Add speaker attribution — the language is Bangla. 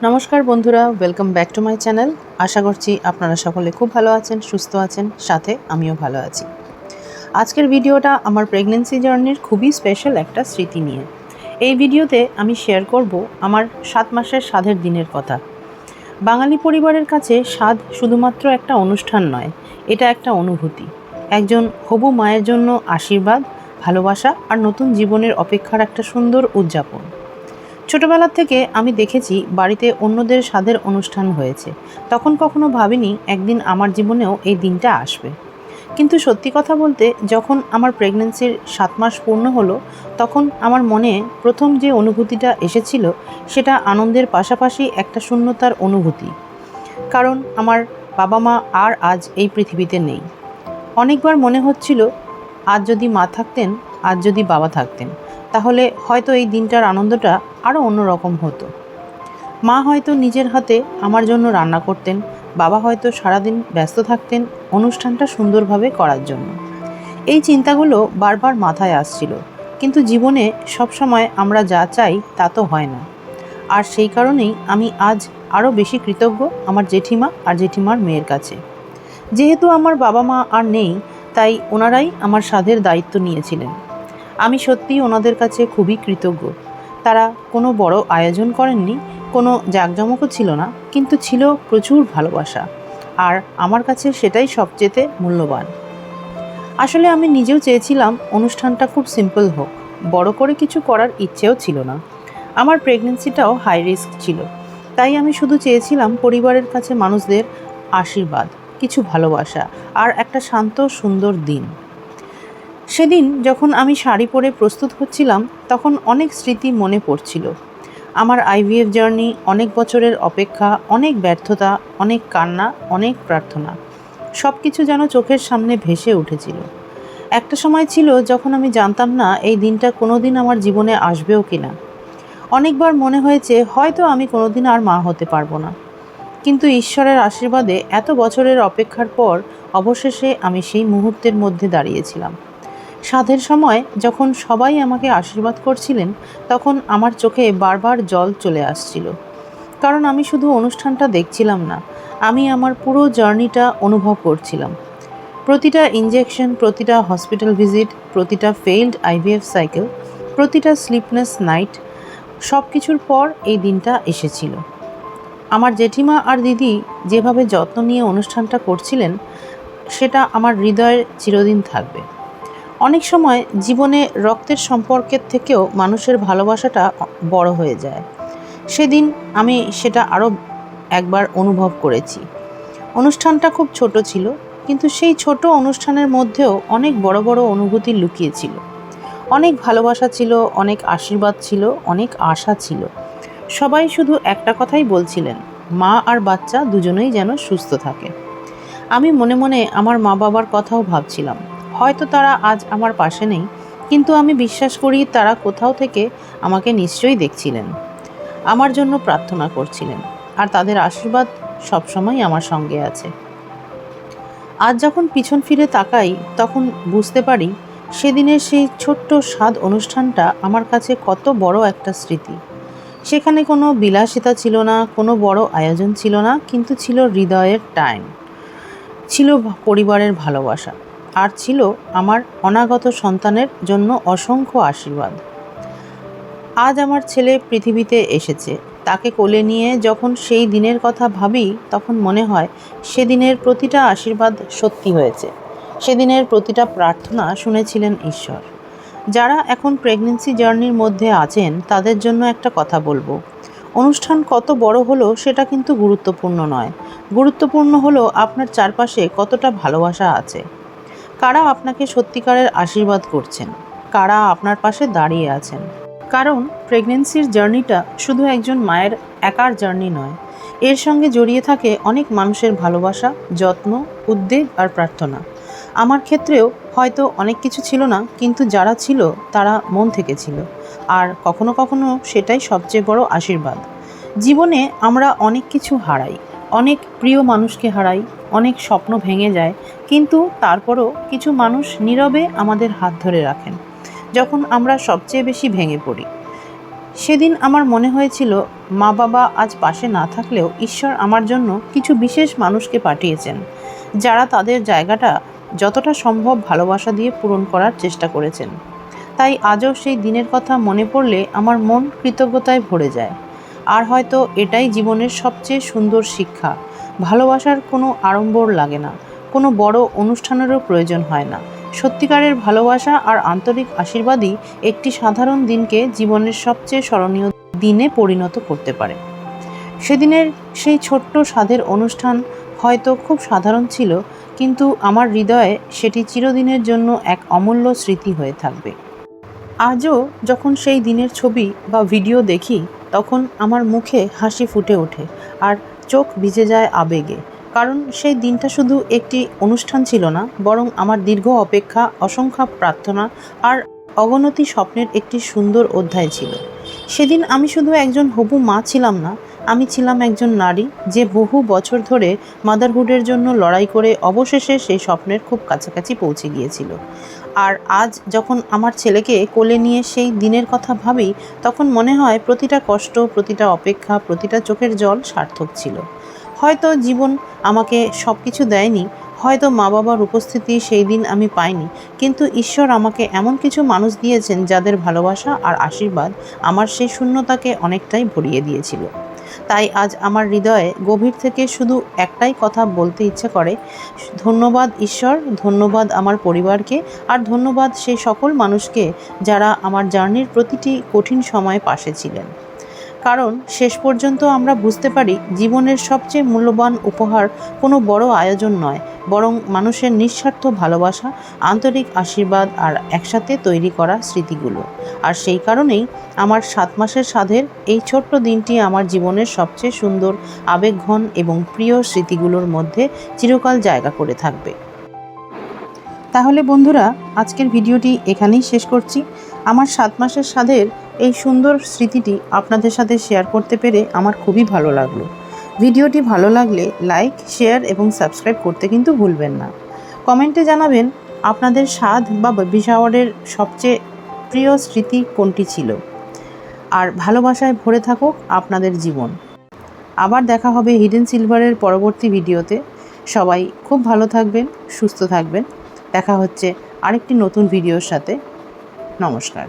Speaker 1: নমস্কার বন্ধুরা, welcome back to my channel. আশা করছি আপনারা সকলে খুব ভালো আছেন, সুস্থ আছেন, সাথে আমিও ভালো আছি। আজকের ভিডিওটা আমার প্রেগন্যান্সি জার্নির খুবই স্পেশাল একটা স্মৃতি নিয়ে। এই ভিডিওতে আমি শেয়ার করব আমার 7 মাসের স্বাদের দিনের কথা। বাঙালি পরিবারের কাছে স্বাদ শুধুমাত্র একটা অনুষ্ঠান নয়, এটা একটা অনুভূতি। একজন হবু মায়ের জন্য আশীর্বাদ, ভালোবাসা আর নতুন জীবনের অপেক্ষার একটা সুন্দর উদযাপন। ছোটবেলা থেকে আমি দেখেছি বাড়িতে অন্যদের স্বাদের অনুষ্ঠান হয়েছে, তখন কখনো ভাবিনি একদিন আমার জীবনেও এই দিনটা আসবে। কিন্তু সত্যি কথা বলতে, যখন আমার প্রেগন্যান্সির 7 মাস পূর্ণ হলো, তখন আমার মনে প্রথম যে অনুভূতিটা এসেছিল সেটা আনন্দের পাশাপাশি একটা শূন্যতার অনুভূতি। কারণ আমার বাবা মা আর আজ এই পৃথিবীতে নেই। অনেকবার মনে হচ্ছিল, আজ যদি মা থাকতেন, আজ যদি বাবা থাকতেন, তাহলে হয়তো এই দিনটার আনন্দটা আরও অন্যরকম হতো। মা হয়তো নিজের হাতে আমার জন্য রান্না করতেন, বাবা হয়তো সারাদিন ব্যস্ত থাকতেন অনুষ্ঠানটা সুন্দরভাবে করার জন্য। এই চিন্তাগুলো বারবার মাথায় আসছিল, কিন্তু জীবনে সবসময় আমরা যা চাই তা তো হয় না। আর সেই কারণেই আমি আজ আরও বেশি কৃতজ্ঞ আমার জেঠিমা আর জেঠিমার মেয়ের কাছে। যেহেতু আমার বাবা মা আর নেই, তাই ওনারাই আমার স্বাদের দায়িত্ব নিয়েছিলেন। আমি সত্যিই ওনাদের কাছে খুবই কৃতজ্ঞ। তারা কোনো বড় আয়োজন করেননি, কোনো জাঁকজমকও ছিল না, কিন্তু ছিল প্রচুর ভালোবাসা। আর আমার কাছে সেটাই সবচেয়ে মূল্যবান। আসলে আমি নিজেও চেয়েছিলাম অনুষ্ঠানটা খুব সিম্পল হোক, বড় করে কিছু করার ইচ্ছেও ছিল না। আমার প্রেগন্যান্সিটাও হাই রিস্ক ছিল, তাই আমি শুধু চেয়েছিলাম পরিবারের কাছে মানুষদের আশীর্বাদ, কিছু ভালোবাসা আর একটা শান্ত সুন্দর দিন। সেদিন যখন আমি শাড়ি পরে প্রস্তুত হচ্ছিলাম, তখন অনেক স্মৃতি মনে পড়ছিল। আমার আইভিএফ জার্নি, অনেক বছরের অপেক্ষা, অনেক ব্যর্থতা, অনেক কান্না, অনেক প্রার্থনা, সব কিছু যেন চোখের সামনে ভেসে উঠেছিল। একটা সময় ছিল যখন আমি জানতাম না এই দিনটা কোনো দিন আমার জীবনে আসবেও কি না। অনেকবার মনে হয়েছে হয়তো আমি কোনোদিন আর মা হতে পারবো না। কিন্তু ঈশ্বরের আশীর্বাদে এত বছরের অপেক্ষার পর অবশেষে আমি সেই মুহূর্তের মধ্যে দাঁড়িয়েছিলাম। সাধের সময় যখন সবাই আমাকে আশীর্বাদ করছিলেন, তখন আমার চোখে বারবার জল চলে আসছিল। কারণ আমি শুধু অনুষ্ঠানটা দেখছিলাম না, আমি আমার পুরো জার্নিটা অনুভব করছিলাম। প্রতিটা ইনজেকশন, প্রতিটা হসপিটাল ভিজিট, প্রতিটা ফেইল্ড আইভিএফ সাইকেল, প্রতিটা স্লিপলেস নাইট, সব কিছুর পর এই দিনটা এসেছিল। আমার জেঠিমা আর দিদি যেভাবে যত্ন নিয়ে অনুষ্ঠানটা করছিলেন, সেটা আমার হৃদয়ে চিরদিন থাকবে। অনেক সময় জীবনে রক্তের সম্পর্কের থেকেও মানুষের ভালোবাসাটা বড় হয়ে যায়। সেদিন আমি সেটা আরও একবার অনুভব করেছি। অনুষ্ঠানটা খুব ছোট ছিল, কিন্তু সেই ছোট অনুষ্ঠানের মধ্যেও অনেক বড় বড় অনুভূতি লুকিয়ে ছিল। অনেক ভালোবাসা ছিল, অনেক আশীর্বাদ ছিল, অনেক আশা ছিল। সবাই শুধু একটা কথাই বলছিলেন, মা আর বাচ্চা দুজনেই যেন সুস্থ থাকে। আমি মনে মনে আমার মা বাবার কথাও ভাবছিলাম। হয়তো তারা আজ আমার পাশে নেই, কিন্তু আমি বিশ্বাস করি তারা কোথাও থেকে আমাকে নিশ্চয়ই দেখছিলেন, আমার জন্য প্রার্থনা করছিলেন, আর তাদের আশীর্বাদ সবসময় আমার সঙ্গে আছে। আজ যখন পিছন ফিরে তাকাই, তখন বুঝতে পারি সেদিনের সেই ছোট্ট স্বাদ অনুষ্ঠানটা আমার কাছে কত বড় একটা স্মৃতি। সেখানে কোনো বিলাসিতা ছিল না, কোনো বড় আয়োজন ছিল না, কিন্তু ছিল হৃদয়ের টাইম, ছিল পরিবারের ভালোবাসা, আর ছিল আমার অনাগত সন্তানের জন্য অসংখ্য আশীর্বাদ। আজ আমার ছেলে পৃথিবীতে এসেছে, তাকে কোলে নিয়ে যখন সেই দিনের কথা ভাবি, তখন মনে হয় সেদিনের প্রতিটা আশীর্বাদ সত্যি হয়েছে, সেদিনের প্রতিটা প্রার্থনা শুনেছিলেন ঈশ্বর। যারা এখন প্রেগন্যান্সি জার্নির মধ্যে আছেন, তাদের জন্য একটা কথা বলবো, অনুষ্ঠান কত বড় হলো সেটা কিন্তু গুরুত্বপূর্ণ নয়। গুরুত্বপূর্ণ হলো আপনার চারপাশে কতটা ভালোবাসা আছে, কারা আপনাকে সত্যিকারের আশীর্বাদ করছেন, কারা আপনার পাশে দাঁড়িয়ে আছেন। কারণ প্রেগন্যান্সির জার্নিটা শুধু একজন মায়ের একার জার্নি নয়, এর সঙ্গে জড়িয়ে থাকে অনেক মানুষের ভালোবাসা, যত্ন, উদ্বেগ আর প্রার্থনা। আমার ক্ষেত্রেও হয়তো অনেক কিছু ছিল না, কিন্তু যারা ছিল তারা মন থেকে ছিল, আর কখনো কখনো সেটাই সবচেয়ে বড় আশীর্বাদ। জীবনে আমরা অনেক কিছু হারাই, অনেক প্রিয় মানুষকে হারাই, অনেক স্বপ্ন ভেঙে যায়, কিন্তু তারপরও কিছু মানুষ নীরবে আমাদের হাত ধরে রাখেন যখন আমরা সবচেয়ে বেশি ভেঙে পড়ি। সেদিন আমার মনে হয়েছিল মা বাবা আজ পাশে না থাকলেও ঈশ্বর আমার জন্য কিছু বিশেষ মানুষকে পাঠিয়েছেন, যারা তাদের জায়গাটা যতটা সম্ভব ভালোবাসা দিয়ে পূরণ করার চেষ্টা করেছেন। তাই আজও সেই দিনের কথা মনে পড়লে আমার মন কৃতজ্ঞতায় ভরে যায়। আর হয়তো এটাই জীবনের সবচেয়ে সুন্দর শিক্ষা। ভালোবাসার কোনো আড়ম্বর লাগে না, কোনো বড় অনুষ্ঠানেরও প্রয়োজন হয় না। সত্যিকারের ভালোবাসা আর আন্তরিক আশীর্বাদই একটি সাধারণ দিনকে জীবনের সবচেয়ে স্মরণীয় দিনে পরিণত করতে পারে। সেদিনের সেই ছোট্ট স্বাদের অনুষ্ঠান হয়তো খুব সাধারণ ছিল, কিন্তু আমার হৃদয়ে সেটি চিরদিনের জন্য এক অমূল্য স্মৃতি হয়ে থাকবে। আজও যখন সেই দিনের ছবি বা ভিডিও দেখি, তখন আমার মুখে হাসি ফুটে ওঠে আর চোখ ভিজে যায় আবেগে। কারণ সেই দিনটা শুধু একটি অনুষ্ঠান ছিল না, বরং আমার দীর্ঘ অপেক্ষা, অসংখ্য প্রার্থনা আর অগণতি স্বপ্নের একটি সুন্দর অধ্যায় ছিল। সেদিন আমি শুধু একজন হবু মা ছিলাম না, আমি ছিলাম একজন নারী যে বহু বছর ধরে মাদারহুডের জন্য লড়াই করে অবশেষে সেই স্বপ্নের খুব কাছাকাছি পৌঁছে গিয়েছিল। আর আজ যখন আমার ছেলেকে কোলে নিয়ে সেই দিনের কথা ভাবি, তখন মনে হয় প্রতিটা কষ্ট, প্রতিটা অপেক্ষা, প্রতিটা চোখের জল সার্থক ছিল। হয়তো জীবন আমাকে সব কিছু দেয়নি, হয়তো মা বাবার উপস্থিতি সেই দিন আমি পাইনি, কিন্তু ঈশ্বর আমাকে এমন কিছু মানুষ দিয়েছেন যাদের ভালোবাসা আর আশীর্বাদ আমার সেই শূন্যতাকে অনেকটাই ভরিয়ে দিয়েছিল। তাই আজ আমার হৃদয়ে গভীর থেকে শুধু একটাই কথা বলতে ইচ্ছে করে, ধন্যবাদ ঈশ্বর, ধন্যবাদ আমার পরিবারকে, আর ধন্যবাদ সেই সকল মানুষকে যারা আমার জার্নির প্রতিটি কঠিন সময়ে পাশে ছিলেন। কারণ শেষ পর্যন্ত আমরা বুঝতে পারি জীবনের সবচেয়ে মূল্যবান উপহার কোনো বড় আয়োজন নয়, বরং মানুষের নিঃস্বার্থ ভালোবাসা, আন্তরিক আশীর্বাদ আর একসাথে তৈরি করা স্মৃতিগুলো। আর সেই কারণেই আমার 7 মাসের সাধের এই ছোট্ট দিনটি আমার জীবনের সবচেয়ে সুন্দর, আবেগঘন এবং প্রিয় স্মৃতিগুলোর মধ্যে চিরকাল জায়গা করে থাকবে। তাহলে বন্ধুরা, আজকের ভিডিওটি এখানেই শেষ করছি। আমার 7 মাসের সাধের এই সুন্দর স্মৃতিটি আপনাদের সাথে শেয়ার করতে পেরে আমার খুবই ভালো লাগলো। ভিডিওটি ভালো লাগলে লাইক, শেয়ার এবং সাবস্ক্রাইব করতে কিন্তু ভুলবেন না। কমেন্টে জানাবেন আপনাদের স্বাদ বা বেবি শাওয়ারের সবচেয়ে প্রিয় স্মৃতি কোনটি ছিল। আর ভালোবাসায় ভরে থাকুক আপনাদের জীবন। আবার দেখা হবে হিডেন সিলভারের পরবর্তী ভিডিওতে। সবাই খুব ভালো থাকবেন, সুস্থ থাকবেন। দেখা হচ্ছে আরেকটি নতুন ভিডিওর সাথে। নমস্কার।